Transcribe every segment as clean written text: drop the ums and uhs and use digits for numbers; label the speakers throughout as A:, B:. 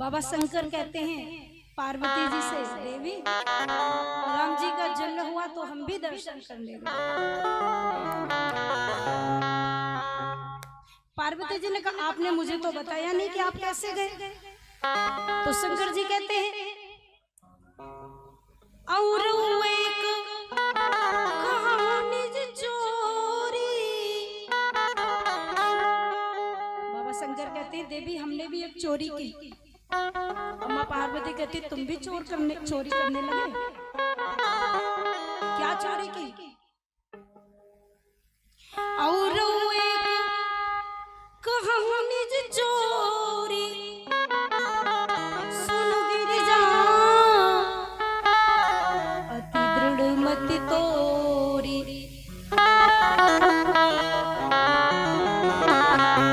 A: बाबा शंकर कहते हैं पार्वती जी से, देवी राम जी का जन्म हुआ तो हम भी दर्शन करने गए। पार्वती जी ने कहा आपने मुझे तो बताया नहीं कि आप कैसे गए। तो शंकर जी कहते हैं और एक कहानी चोरी। बाबा शंकर कहते हैं देवी हमने भी एक चोरी की। अम्मा पार्वती कहती तुम भी चोरी करने लगे। क्या चोरी की? और एक कहानी चोरी सुन गिरिजा अति दृढ़ मति तोरी।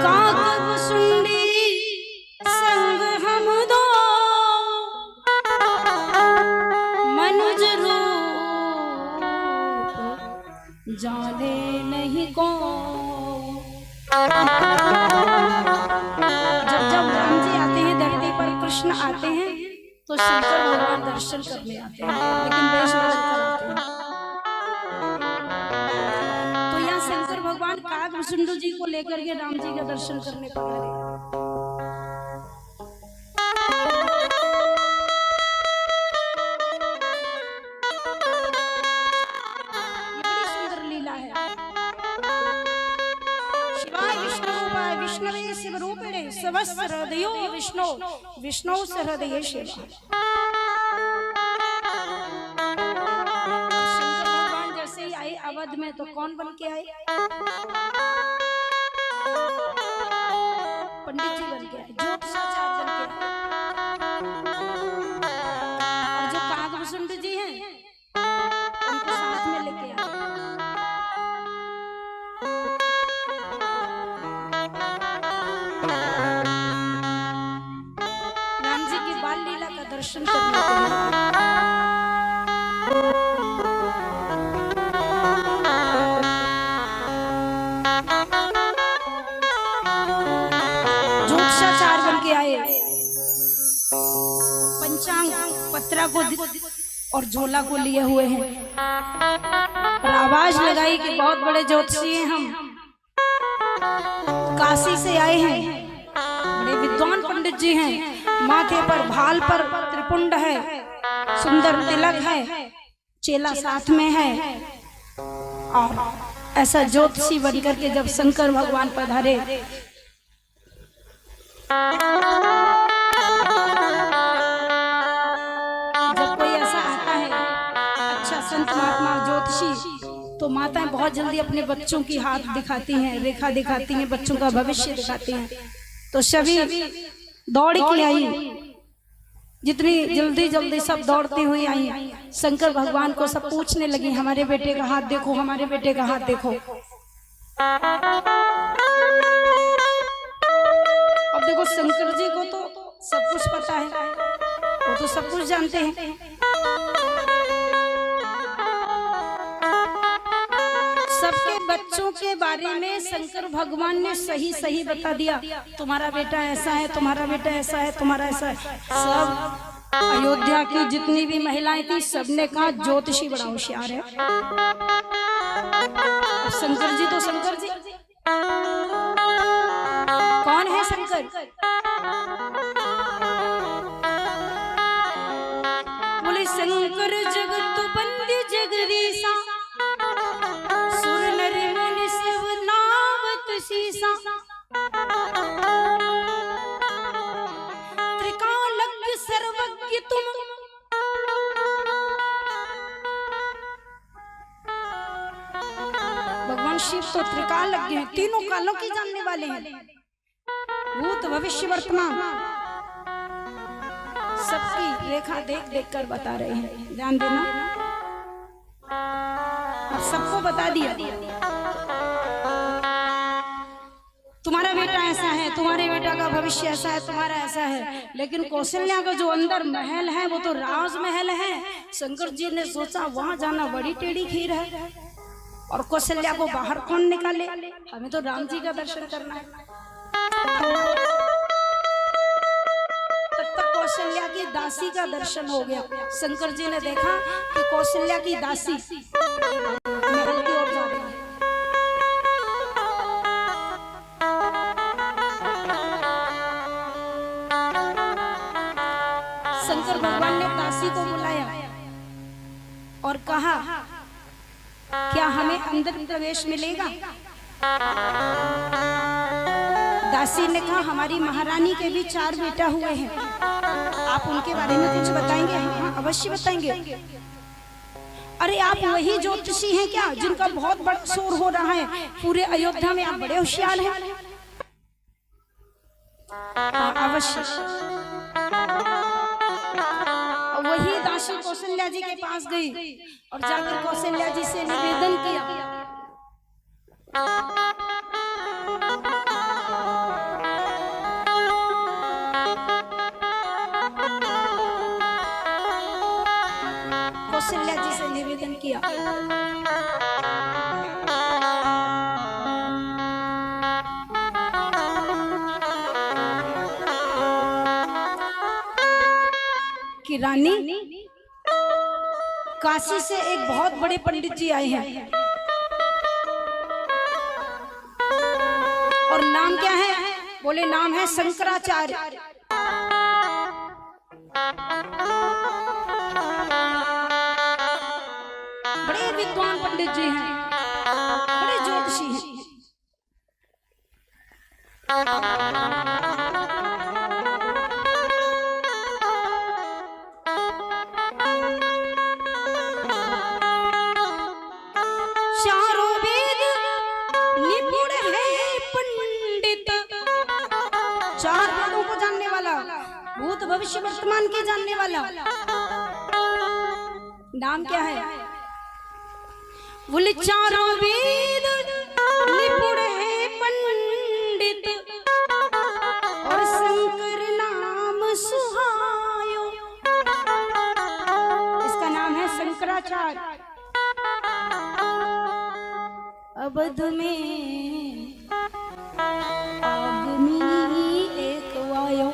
A: काकब सुंडी संग हम दो मनुज रूप जाने नहीं कौन। जब राम जी आते हैं धरती पर, कृष्ण आते हैं तो शंकर भगवान दर्शन करने आते हैं, लेकिन वेश बदलकर आते हैं। तो यहाँ शंकर भगवान काकभुसुंड जी को लेकर के राम जी का दर्शन करने पधारे। ये बड़ी सुंदर लीला है। शिवाय विष्णुवाय विष्णवे शिवरूपिणे स्वस्य हृदयो विष्णु विष्णु से हृदय शिव। शंकर भगवान जैसे ही आए अवध में तो कौन बन के आए? पंडित जी बन के आए, ज्योतिषाचार्य बन के आए। और जो काकभुसुंड जी हैं उनको साथ में लेके आए। राम जी की बाल लीला का दर्शन करने के लिए ज्योतिषाचार्य बन के आए। पंचांग पत्रा को और झोला को लिए हुए हैं और आवाज लगाई कि बहुत बड़े ज्योतिषी हैं हम, काशी से आए हैं, बड़े विद्वान पंडित जी हैं। माथे पर भाल पर त्रिपुंड है, सुंदर तिलक है, चेला साथ में है। और ऐसा ज्योतिषी बनकर के जब शंकर भगवान पधारे, जब कोई ऐसा आता है अच्छा संत महात्मा ज्योतिषी, तो माताएं बहुत जल्दी अपने बच्चों की हाथ दिखाती हैं, रेखा दिखाती हैं, बच्चों का भविष्य दिखाती हैं। तो सभी दौड़ के आई, जितनी जल्दी जल्दी सब दौड़ती हुई आई। शंकर भगवान को सब पूछने लगी हमारे बेटे का हाथ देखो, हमारे बेटे का हाथ देखो। अब देखो शंकर जी को तो सब कुछ पता है, वो तो सब कुछ जानते हैं। सबके बच्चों के बारे में शंकर भगवान ने सही सही बता दिया, तुम्हारा बेटा ऐसा है, तुम्हारा बेटा ऐसा है, तुम्हारा ऐसा है। सब अयोध्या की जितनी भी महिलाएं थी सबने कहा ज्योतिषी बड़ा होशियार है। शंकर जी तो शंकर जी, कौन है शंकर? बोले शंकर जगत बंदी जगदीशा, सुर नर मुनि शिव नामत शीसा। त्रिकालज्ञ सर्वज्ञ तुम, भगवान शिव तो त्रिकालज्ञ हैं, तीनों कालों की जानने वाले हैं, भूत भविष्य वर्तमान सबकी रेखा देख देख कर बता रहे हैं। ध्यान देना, अब सबको बता दिया तुम्हारा बेटा ऐसा है, तुम्हारे बेटा का भविष्य ऐसा है, तुम्हारा ऐसा है। लेकिन कौशल्या का जो अंदर महल है वो तो राज महल है। शंकर जी ने सोचा वहां जाना बड़ी टेढ़ी खीर है, और कौशल्या को बाहर कौन निकाले, हमें तो राम जी का दर्शन करना है। तब तक दासी का दर्शन हो गया। शंकर जी ने देखा कि कौशल्या की दासी महल की ओर जा रही है। शंकर भगवान ने दासी को बुलाया और कहा, क्या हमें अंदर प्रवेश मिलेगा? दासी ने कहा, हमारी महारानी के भी 4 बेटा हुए हैं, आप उनके बारे में कुछ बताएंगे? हाँ, अवश्य बताएंगे। अरे आप वही ज्योतिषी हैं क्या जिनका बहुत बड़ा शोर हो रहा है पूरे अयोध्या में? आप बड़े होशियार हैं। हाँ, अवश्य। वही दासी कौशल्या जी के पास गई और जाकर कौशल्या जी से निवेदन किया, कौशल्या जी से निवेदन किया कि रानी, काशी से एक बहुत बड़े पंडित जी आए हैं और नाम क्या है? बोले नाम है शंकराचार्य। बड़े विद्वान पंडित जी हैं, बड़े ज्योतिषी हैं। चारों वेद निपुण है पंडित, 4 वेदों को जानने वाला, भूत भविष्य वर्तमान के जानने वाला। नाम क्या है? बोले 4 वेद निपुण है पंडित और शंकर नाम सुहायो। इसका नाम है शंकराचार्य। अवध में आगमी एक वायो।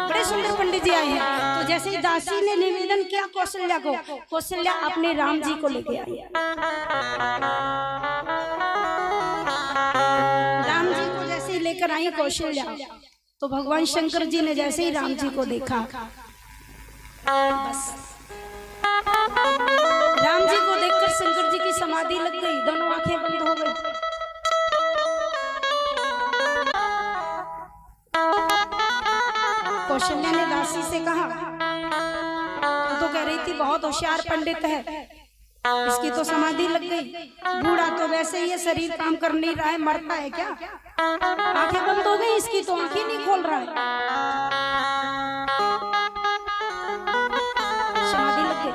A: बड़े सुंदर पंडित जी आए हैं। तो जैसे दासी ने निवेदन किया कौशल्या को, कौशल्या अपने राम जी को लेके आई। राम जी को जैसे ही लेकर आई कौशल्या, तो भगवान शंकर जी ने जैसे ही राम जी को देखा, बस राम जी को देखकर शंकर जी की समाधि लग गई, दोनों आंखें बंद हो गई। कौशल्या ने दासी से कहा, तो कह रही थी बहुत होशियार पंडित है, इसकी तो समाधि लग गई। बूढ़ा तो वैसे ही ये शरीर काम कर नहीं रहा है, मरता है क्या? आंखें बंद हो गई, इसकी तो आंखें नहीं खोल रहा है, समाधि लग गई।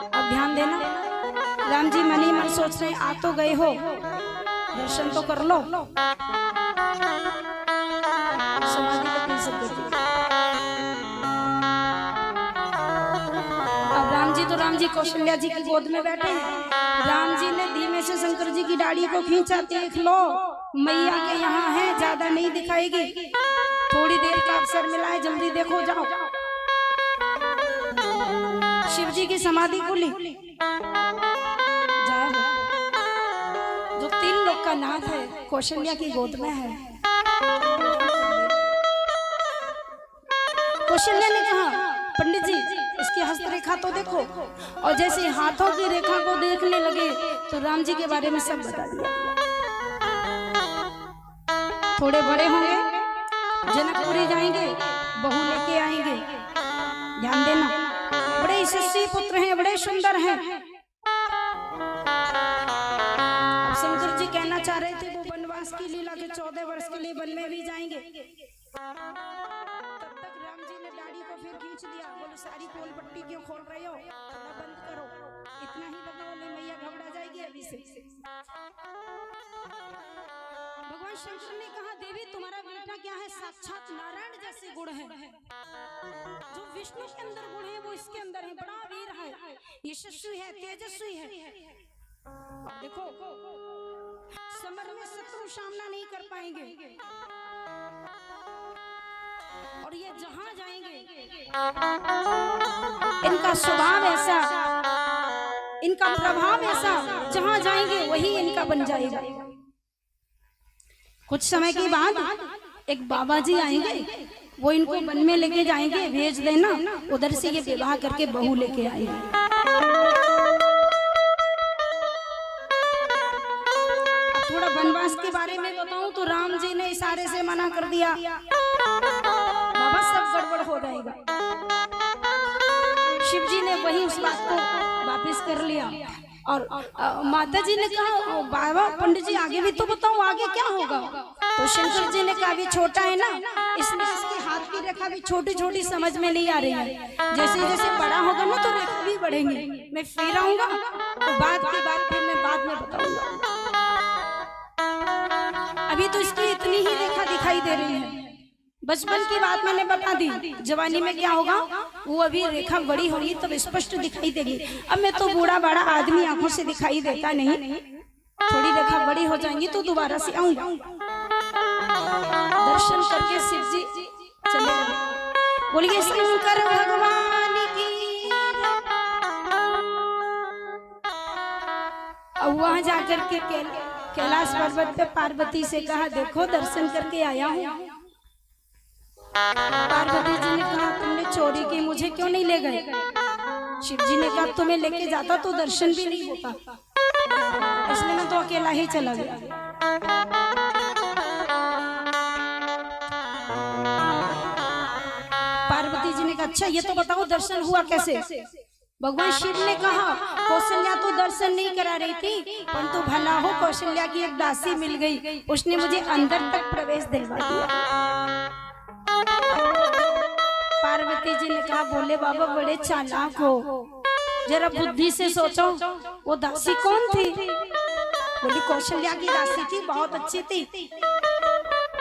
A: अब ध्यान देना, राम जी मन ही मन सोच रहे, आ तो गए हो, दर्शन तो कर लो। समाधि लग गई सबकी। अब राम जी कौशल्या जी की गोद में बैठे हैं। राम जी ने धीमे से शंकर जी की दाढ़ी को खींचा, देख लो मैया के यहाँ है, ज्यादा नहीं दिखाएगी, थोड़ी देर का अवसर मिला है, जल्दी देखो जाओ। शिव जी की समाधि खुली, जो 3 लोग का नाथ है कौशल्या की गोद में है। कौशल्या ने कहा, पंडित जी इसकी हस्तरेखा तो देखो। और जैसे हाथों की रेखा को देखने लगे तो राम जी के बारे में सब बता दिया। थोड़े बड़े होंगे, जनकपुरी जाएंगे, बहू लेके आएंगे। ध्यान देना, बड़े यशस्वी पुत्र हैं, बड़े सुंदर हैं। अब शंकर जी कहना चाह रहे थे वो वनवास की लीला के 14 वर्ष के लिए वन में भी जाएंगे। तब तक राम जी ने दाढ़ी को फिर खींच लिया, बोले सारी पोल पट्टी क्यों खोल रहे हो, थोड़ा बंद करो, इतना ही बंद, बोले मैया घबरा जाएगी अभी से। भगवान शंकर ने कहा, देवी तुम्हारा बेटा क्या है, साक्षात नारायण जैसे गुण है, जो विष्णु के अंदर गुण है वो इसके अंदर है, बड़ा वीर है, यशस्वी है, तेजस्वी है। देखो समर में शत्रु सामना नहीं कर पाएंगे। और ये जहां जाएंगे इनका स्वभाव ऐसा, इनका प्रभाव ऐसा, जहां जाएंगे वही इनका बन जाएगा। कुछ समय के बाद एक बाबा जी आएंगे, वो इनको वन में लेके जाएंगे, भेज देना, उधर से ये विवाह करके बहू लेके आएंगे। थोड़ा वनवास के बारे में बताऊं तो राम जी ने इशारे से मना कर दिया, बाबा सब गड़बड़ हो जाएगा। शिव जी ने वही उस बात को वापस कर लिया। और माता जी ने कहा, बाबा पंडित जी आगे भी तो बताओ, आगे क्या होगा? तो शंकर जी ने कहा, अभी छोटा है ना, इसलिए इसके हाथ की रेखा भी छोटी छोटी समझ में नहीं आ रही है, जैसे जैसे बड़ा होगा ना तो रेखा भी बढ़ेंगी। मैं फिर आऊंगा तो बात की बात फिर मैं बाद में बताऊंगा। अभी तो इसकी इतनी ही रेखा दिखाई दे रही है। बचपन की बात मैंने बता दी, जवानी में क्या होगा वो अभी रेखा बड़ी होगी तब स्पष्ट दिखाई देगी। अब मैं तो बूढ़ा बड़ा आदमी, आंखों से दिखाई देता नहीं, थोड़ी रेखा बड़ी हो जाएंगी तो दोबारा से आऊंगा। दर्शन करके शिव जी चले गए। बोलिए शंकर भगवान की। अब वहां जाकर के कैलाश पर्वत पे पार्वती से कहा, देखो दर्शन करके आया हूँ। पार्वती जी ने कहा, तुमने चोरी की, मुझे क्यों नहीं ले गए? शिव जी ने कहा, तुम्हें लेके जाता तो दर्शन भी नहीं होता, इसलिए मैं तो अकेला ही चला गया। पार्वती जी ने कहा, अच्छा ये तो बताओ दर्शन हुआ कैसे? भगवान शिव ने कहा, कौशल्या तो दर्शन नहीं करा रही थी, परंतु भला हो कौशल्या की एक दासी मिल गई, उसने मुझे अंदर तक प्रवेश दिलवा दिया। पार्वती जी ने कहा, बोले बाबा बड़े चालाक हो, जरा बुद्धि से सोचो, वो दासी कौन थी? बोली कौशल्या की दासी थी, बहुत अच्छी थी।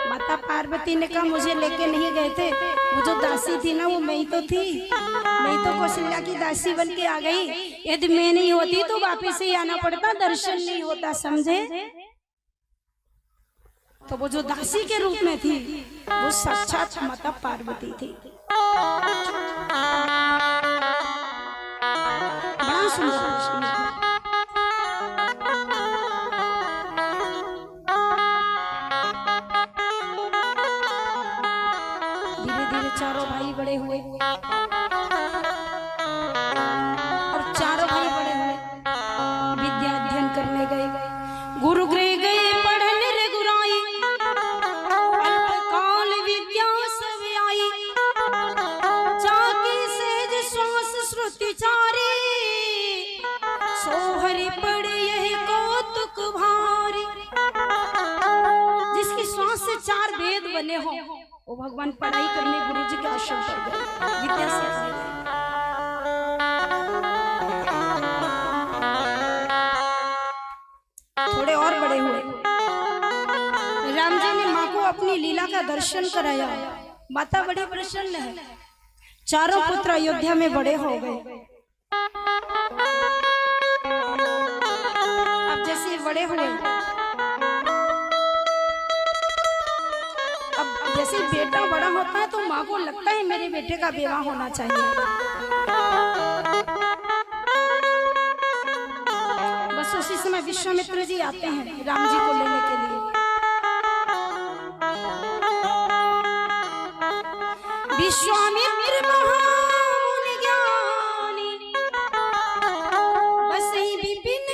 A: माता पार्वती ने कहा, मुझे लेके नहीं गए थे, वो जो दासी थी ना वो मैं ही तो थी, मैं तो कौशल्या की दासी बन के आ गई। यदि मैं नहीं होती तो वापिस ही आना पड़ता, दर्शन नहीं होता, समझे? तो वो जो दासी के रूप में थी वो साक्षात माता पार्वती थी। बड़ा सुंदर। धीरे धीरे चारों भाई बड़े हुए और चारों भाई बड़े हुए विद्या अध्ययन करने गए, गुरु गृह गए पढ़ने रे गुराई, अल्पकाल विद्या सब आई, जाके सेज श्वास श्रुति चारी, सोहरी पड़े यही कौतुक भारी। जिसकी श्वास से 4 वेद बने हो वो भगवान पढ़ाई करने गुरु जी के आश्रम पर गए, विद्या से थोड़े और बड़े हुए। राम जी ने माँ को अपनी लीला का दर्शन कराया, माता बड़ी प्रसन्न है। चारों पुत्र अयोध्या में बड़े हो गए। अब जैसे बड़े हुए, अब जैसे बेटा बड़ा होता है तो माँ को लगता है मेरे बेटे का विवाह होना चाहिए। बस उसी समय विश्वामित्र जी आते हैं राम जी को लेने के लिए। विश्वामित्र महामुनि ज्ञानी, बसई विपिन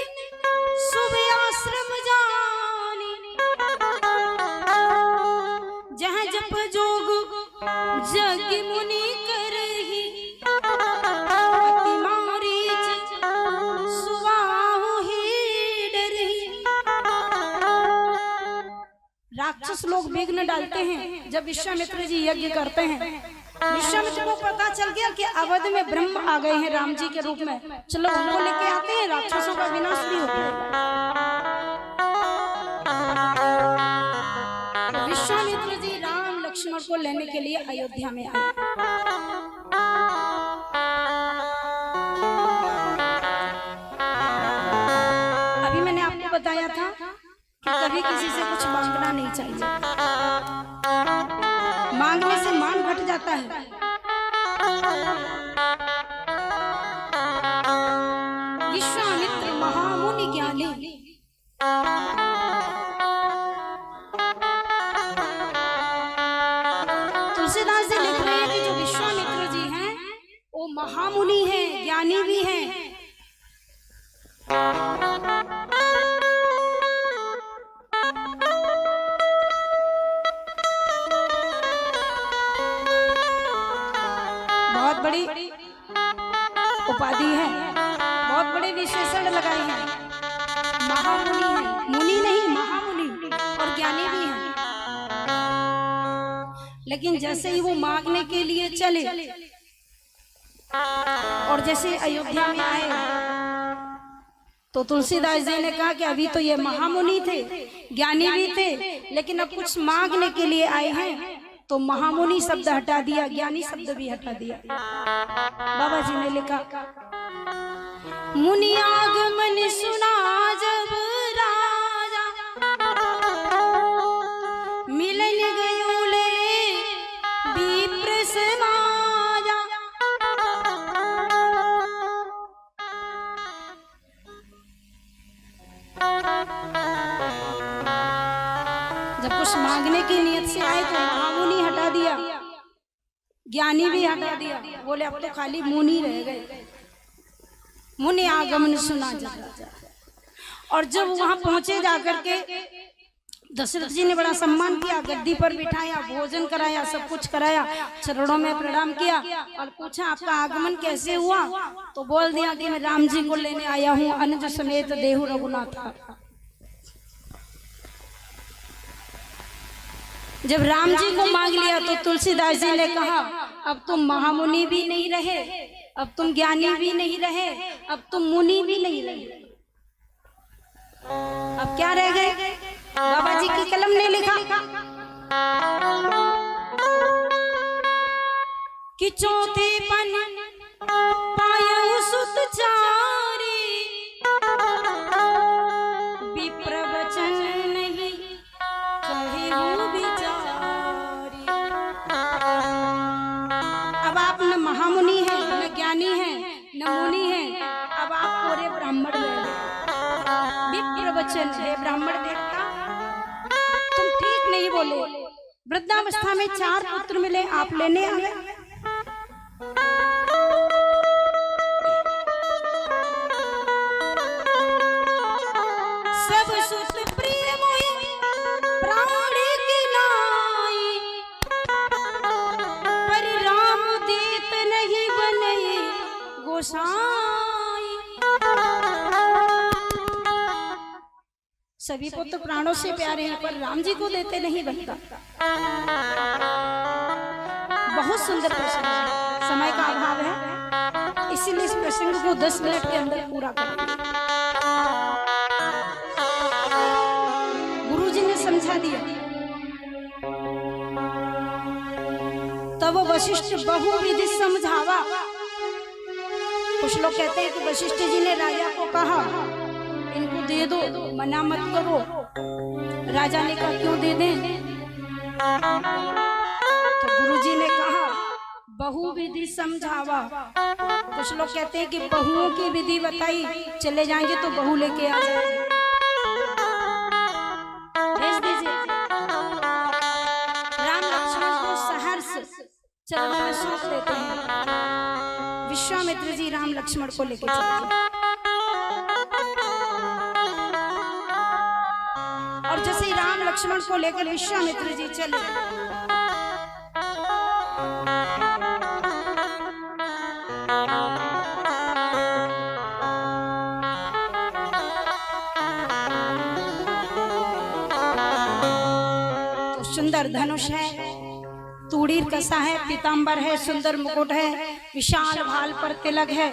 A: शुभ आश्रम जानी, जहाँ जप जोग जग मुनि करही, अति मारीच सुबाहु ही डरही। राक्षस लोग विघ्न डालते हैं जब विश्वामित्र जी यज्ञ करते हैं। विश्वामित्र को पता चल गया कि अवध में ब्रह्म आ गए हैं राम जी के रूप में, चलो उनको लेके आते हैं, राक्षसों का विनाश भी हो जाएगा। विश्वामित्र जी राम लक्ष्मण को लेने के लिए अयोध्या में आए। अभी मैंने आपको बताया था कि कभी किसी से कुछ मांगना नहीं चाहिए। मांगने से मान घट जाता है। विश्वामित्र महामुनि ज्ञानी, तुलसीदास जी लिख रहे हैं कि जो विश्वामित्र जी हैं वो महामुनि हैं, ज्ञानी भी हैं। बहुत बड़ी उपाधि है, बहुत बड़े विशेषण लगाए हैं। महामुनि है, मुनि नहीं महामुनि, और ज्ञानी भी हैं। लेकिन जैसे ही वो मांगने के लिए चले और जैसे अयोध्या में आए तो तुलसीदास जी ने कहा कि अभी तो ये महामुनि थे, ज्ञानी भी थे, लेकिन अब कुछ मांगने के लिए आए हैं, तो महामुनि शब्द हटा दिया, ज्ञानी शब्द भी हटा दिया। बाबा जी ने लिखा, मुनि आगमन सुना जब राजा, मिलन गयो ले विप्र समाजा। जब कुछ मांगने की नियत से आए तो महामुनि हटा दिया, ज्ञानी भी हटा दिया, बोले अब तो खाली मुनि रह गए। मुनि आगमन सुना जब, और जब वहां पहुंचे जाकर के दशरथ जी ने बड़ा सम्मान किया, गद्दी पर बिठाया, भोजन कराया, सब कुछ कराया, चरणों में प्रणाम किया और पूछा आपका आगमन कैसे हुआ? तो बोल दिया कि मैं राम जी को लेने आया हूँ, अनुज समेत देहु रघुनाथ। जब राम जी को मांग लिया तो तुलसीदास जी ने कहा अब तुम महामुनि भी नहीं रहे, अब तुम ज्ञानी भी नहीं रहे, अब तुम मुनि भी नहीं रहे, अब क्या रह गए? बाबा जी की कलम ने लिखा कि चौथे पन पायो सुत चारी, विप्र वचन नहीं कहे वो बिचारी। अब आप न महामुनि हैं, न ज्ञानी हैं, न मुनि हैं, अब आप पूरे ब्राह्मण में विप्र वचन है। ब्राह्मण देवता तुम ठीक नहीं बोले, वृद्धावस्था में 4 पुत्र मिले, आप लेने आ गए। सब सुत प्रिय मोहि प्राण की नाई, पर राम देत नहीं बने गोसाई। सभी को तो प्राणों से प्यारे हैं, पर राम जी को देते नहीं बनता। बहुत सुंदर प्रसंग है, समय का अभाव है, इसीलिए इस प्रसंग को 10 मिनट के अंदर पूरा करेंगे। गुरुजी ने समझा दिया। तब वशिष्ठ बहुविधि समझावा। कुछ लोग कहते हैं कि वशिष्ठ जी ने राजा को कहा इनको दे दो, मना मत करो। राजा ने कहा क्यों दे दें? तो गुरुजी ने कहा बहुविधि समझावा। कुछ लोग कहते हैं कि बहुओं की विधि बताई, चले जाएंगे तो बहू लेके आ जाएंगे, भेज दीजिए। राम लक्ष्मण को सहर्ष चरणों में सौंप देते हैं। विश्वामित्र जी राम लक्ष्मण को लेके चले, और जैसे ही राम लक्ष्मण को लेकर विश्वामित्र जी चले, तो सुंदर धनुष है, तूड़ीर कसा है, पीतांबर है, सुंदर मुकुट है, विशाल भाल पर तिलक है।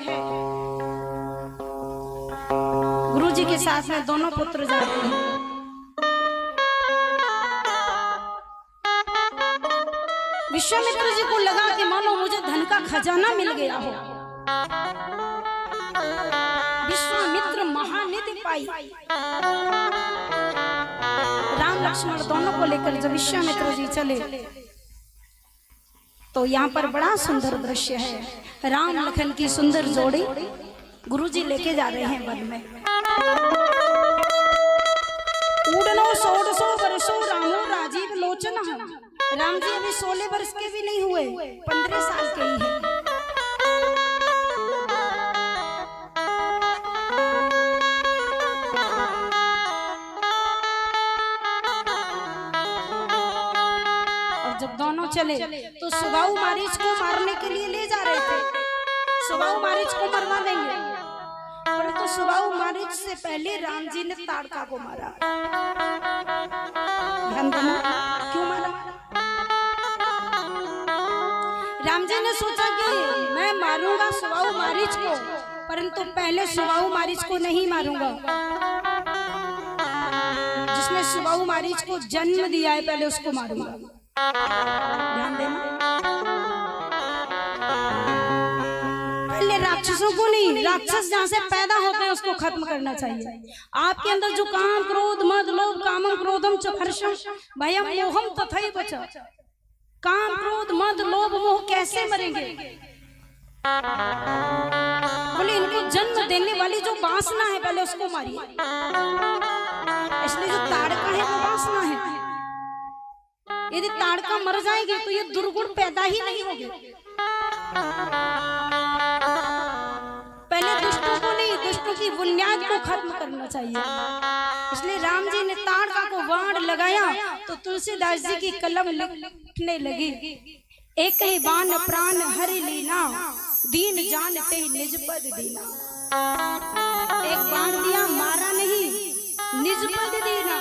A: गुरुजी के साथ में दोनों पुत्र जाते हैं। विश्वामित्र जी को लगा कि मानो मुझे धन का खजाना मिल गया हो। विश्वामित्र महानिधि पाई। लक्ष्मण दोनों को लेकर जब विश्वामित्र जी चले तो यहाँ पर बड़ा सुंदर दृश्य है। राम लखन की सुंदर जोड़ी गुरुजी लेके जा रहे हैं वन में। उड़नो 16 वर्षों रामो राजीव लोचन। राम जी अभी 16 वर्ष के भी नहीं हुए, 15 साल के ही हैं। और जब दोनों चले तो सुबाहु मारीच को मारने के लिए ले जा रहे थे। सुबाहु मारीच को मरवा देंगे, परंतु सुबाहु मारीच से पहले राम जी ने ताड़का को मारा। ध्यान देना, क्यों मारा? राम जी ने सोचा कि मैं मारूंगा सुबाहु मारीच को, परंतु पहले सुबाहु मारीच को नहीं मारूंगा। जिसने सुबाहु मारीच को जन्म दिया है पहले उसको मारूंगा। ध्यान देना, पहले राक्षसों को नहीं, राक्षस जहाँ से पैदा होते हैं उसको खत्म करना चाहिए। आपके अंदर जो काम क्रोध मद लोभ कामम क्रोधम च हर्षम भयम मोहम तथैव बचा। काम क्रोध मद लोभ मोह कैसे मरेंगे? बोले इनको जन्म देने वाली जो वासना है पहले उसको मारिए। इसलिए जो ताड़का है वो वासना है। यदि ताड़का मर जाएगी तो ये दुर्गुण पैदा ही नहीं होंगे। पहले दुष्टों को नहीं, दुष्टों की बुनियाद को खत्म करना चाहिए। इसलिए राम जी ने ताड़का को बाण लगाया तो तुलसीदास जी की कलम लिखने लगी। एक ही बाण प्राण हरि लीना, दीन जानते निज पद दीना। एक बाण दिया, मारा नहीं, निज पद दीना।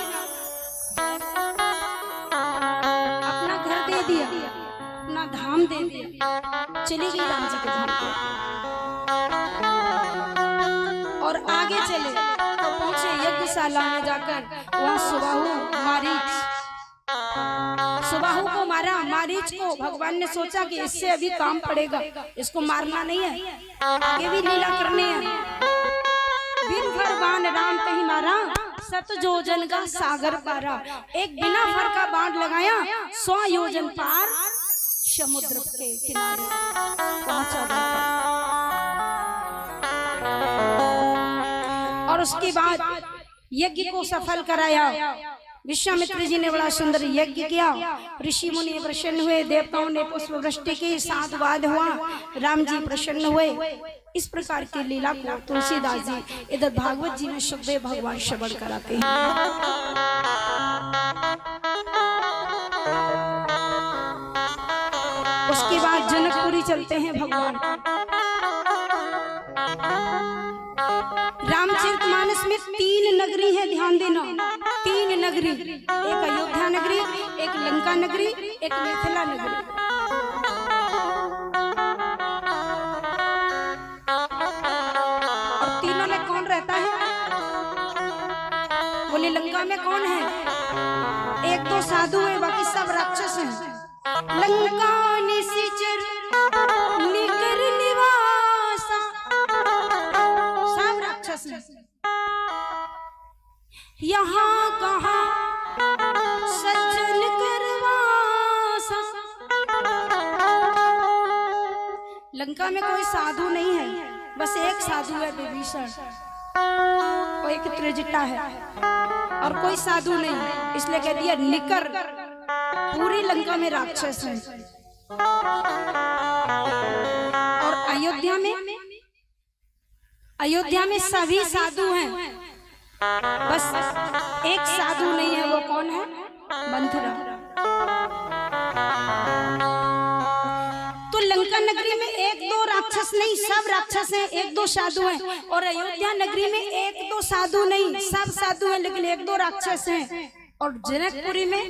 A: अपना घर दे दिया, अपना धाम दे दिया, चली गई राम जी के धाम को। और आगे चले तो पहुंचे यज्ञशाला में जाकर, वहां सुबाहु मारीच, सुबाहु को मारा। मारीच को भगवान ने सोचा कि इससे अभी काम पड़ेगा, इसको मारना नहीं है, आगे भी लीला करनी है। बिन फर बाण राम कहीं मारा, सत योजन का सागर पारा। एक बिना फर का बाण लगाया, 100 योजन पार समुद्र के किनारे पहुंचा। और उसके बाद यज्ञ को सफल कराया। विश्वामित्र जी ने बड़ा सुंदर यज्ञ किया। ऋषि मुनि प्रसन्न हुए, देवताओं ने पुष्प वृष्टि की, साधुवाद हुआ, राम जी प्रसन्न हुए। इस प्रकार की लीला को तुलसीदास जी इधर भागवत जी में सुखदेव भगवान श्रवण कराते हैं। उसके बाद जनकपुरी चलते हैं भगवान। रामचरितमानस में 3 नगरी है, ध्यान देना, 3 नगरी। एक अयोध्या नगरी, एक लंका नगरी, एक मिथिला नगरी। और तीनों में कौन रहता है? बोले लंका में कौन है? 1-2 साधु है, बाकी सब राक्षस हैं। लंका निशिचर निकर निवासा, सब राक्षस हैं। यहाँ कहाँ सज्जन करवासा। लंका में कोई साधु नहीं है, बस एक साधु है विभीषण, और एक त्रिजटा है, और कोई साधु नहीं। इसलिए कह दिया निकर। पूरी लंका में राक्षस हैं। और अयोध्या में सभी साधु हैं, बस एक साधु नहीं है। वो कौन है? मंथरा। तो लंका नगरी में 1-2 राक्षस नहीं, सब राक्षस हैं, 1-2 साधु हैं। और अयोध्या नगरी में 1-2 साधु नहीं, सब साधु हैं, लेकिन 1-2 राक्षस हैं। और जनकपुरी में,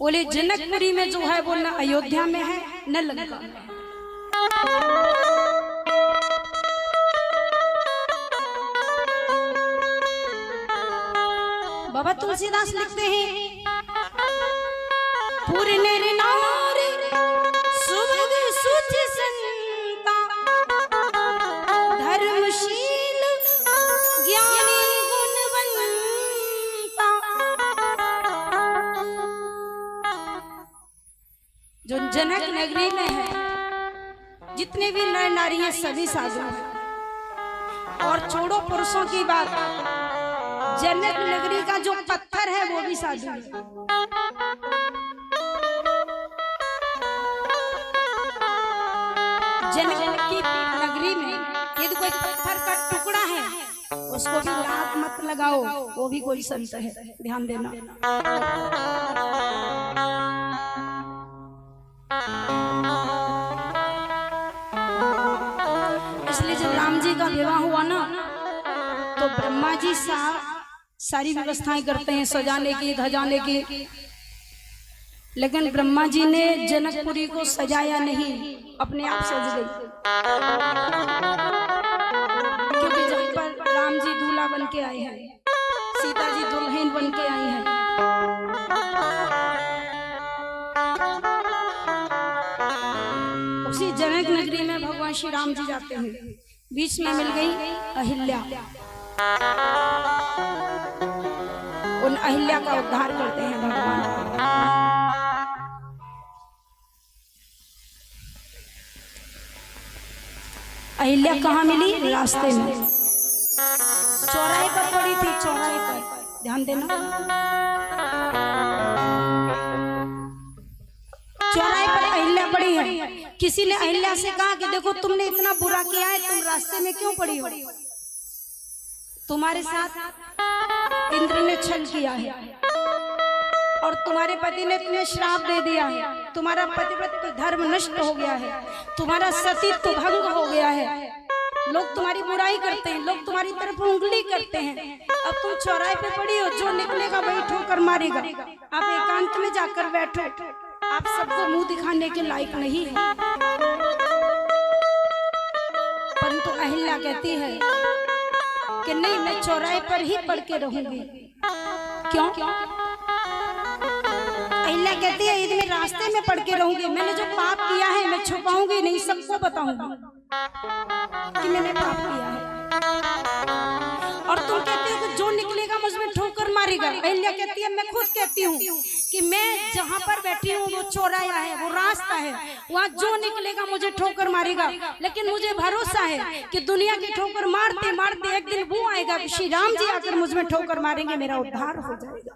A: बोले जनकपुरी में जो है वो न अयोध्या में है न लंका में। बाबा तुलसीदास लिखते हैं, पूरे नार सुभग सुच संता, धर्मशील ज्ञानी गुणवंता। जो जनक नगरी में है, जितने भी नर नारी हैं सभी साधु हैं। और छोड़ो पुरुषों की बात, जनक नगरी का जो पत्थर है वो भी साधु है। जनक की नगरी में यदि कोई पत्थर का टुकड़ा है उसको भी लात मत लगाओ, वो भी कोई संत है, ध्यान देना। इसलिए जब राम जी का विवाह हुआ ना तो ब्रह्मा जी सारी व्यवस्थाएं करते हैं सजाने की धजाने की, लेकिन ब्रह्मा जी ने जनकपुरी को सजाया नहीं, अपने आप सज गई। क्योंकि जब पर राम जी दूल्हा बन के आए हैं, सीता जी दुल्हन बन के आई हैं, उसी जनक नगरी में भगवान श्री राम जी जाते हुए बीच में मिल गई अहिल्या। उन अहिल्या का उद्धार करते हैं भगवान। अहिल्या कहाँ मिली? रास्ते में, चौराहे पर पड़ी थी, चौराहे पर, ध्यान देना। चौराहे पर अहिल्या पड़ी है। किसी ने अहिल्या से कहा कि देखो तुमने इतना बुरा किया है, तुम रास्ते में क्यों पड़ी हो? तुम्हारे साथ इंद्र ने छल किया है और तुम्हारे पति ने तुम्हें श्राप दे दिया है, तुम्हारा पतिव्रत धर्म नष्ट हो गया है, तुम्हारा सतीत्व भंग हो गया है, लोग तुम्हारी बुराई करते हैं, लोग तुम्हारी तरफ उंगली करते हैं। अब तुम चौराहे पे पड़ी हो, जो निकलेगा वही ठोकर मारेगा। आप एकांत में जाकर बैठो, आप सबको मुंह दिखाने के लायक नहीं है। परंतु अहिल्या कहती है कि नहीं, मैं चौराहे पर ही पड़ के रहूंगी। क्यों? अहिल्या कहती है यदि मैं रास्ते में पड़ के रहूंगी, मैंने जो पाप किया है मैं छुपाऊंगी नहीं, सबको बताऊंगी कि मैंने पाप किया है। और तुम कहते हो कि जो निकलेगा मुझमें ठोकर मारेगा। अहिल्या कहती है मैं खुद कहती हूँ कि मैं जहाँ पर बैठी हूँ वो चौराहा है, वो रास्ता है, वहाँ जो निकलेगा मुझे ठोकर मारेगा। लेकिन मुझे भरोसा है कि दुनिया की ठोकर मारते मारते एक दिन वो आएगा, श्री राम जी आकर मुझमें ठोकर मारेंगे, मेरा उद्धार हो जाएगा।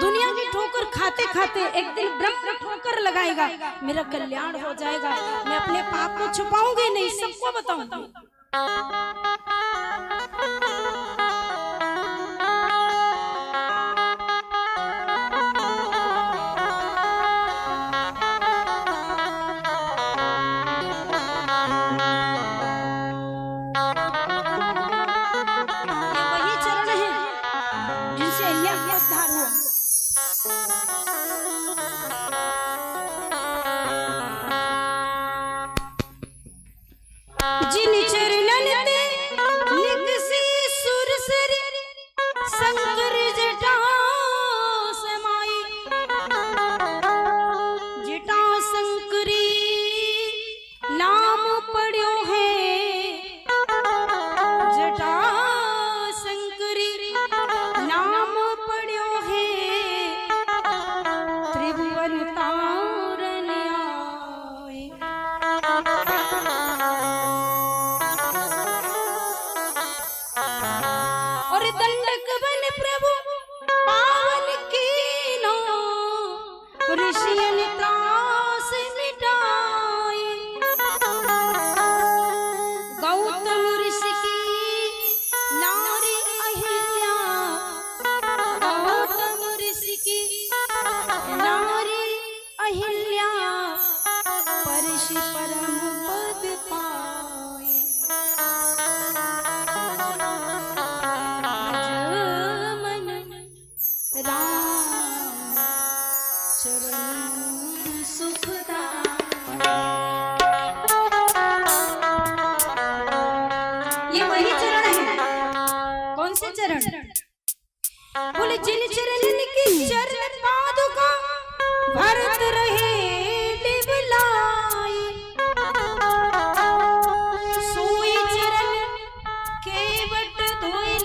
A: दुनिया की ठोकर खाते खाते एक दिन ब्रह्म ठोकर लगाएगा, मेरा कल्याण हो जाएगा। मैं अपने पाप को छुपाऊंगी नहीं, सबको बताऊंगी। ये वही चरण है जिनसे अहिल्या का उद्धार हुआ। जिन चरणन ते निकसी सुरसरी शंकर जटा समाई, जटा शंकरी नाम पढ़्यो है, जटा शंकरी नाम पढ़्यो है, त्रिभुवन तारन आए। और दंडक बन प्रभु पावन कीनो, ऋषियन त्रास मिटाए। गौतम ऋषि की नारी अहिल्या, गौतम ऋषि की नारी अहिल्या, परशि परम पद पाए। ये वही चरण है। कौन से चरण? बोले जिन चरण की चरण पादुका भरत रहे लिबलाई, सोई चरण केवट धोए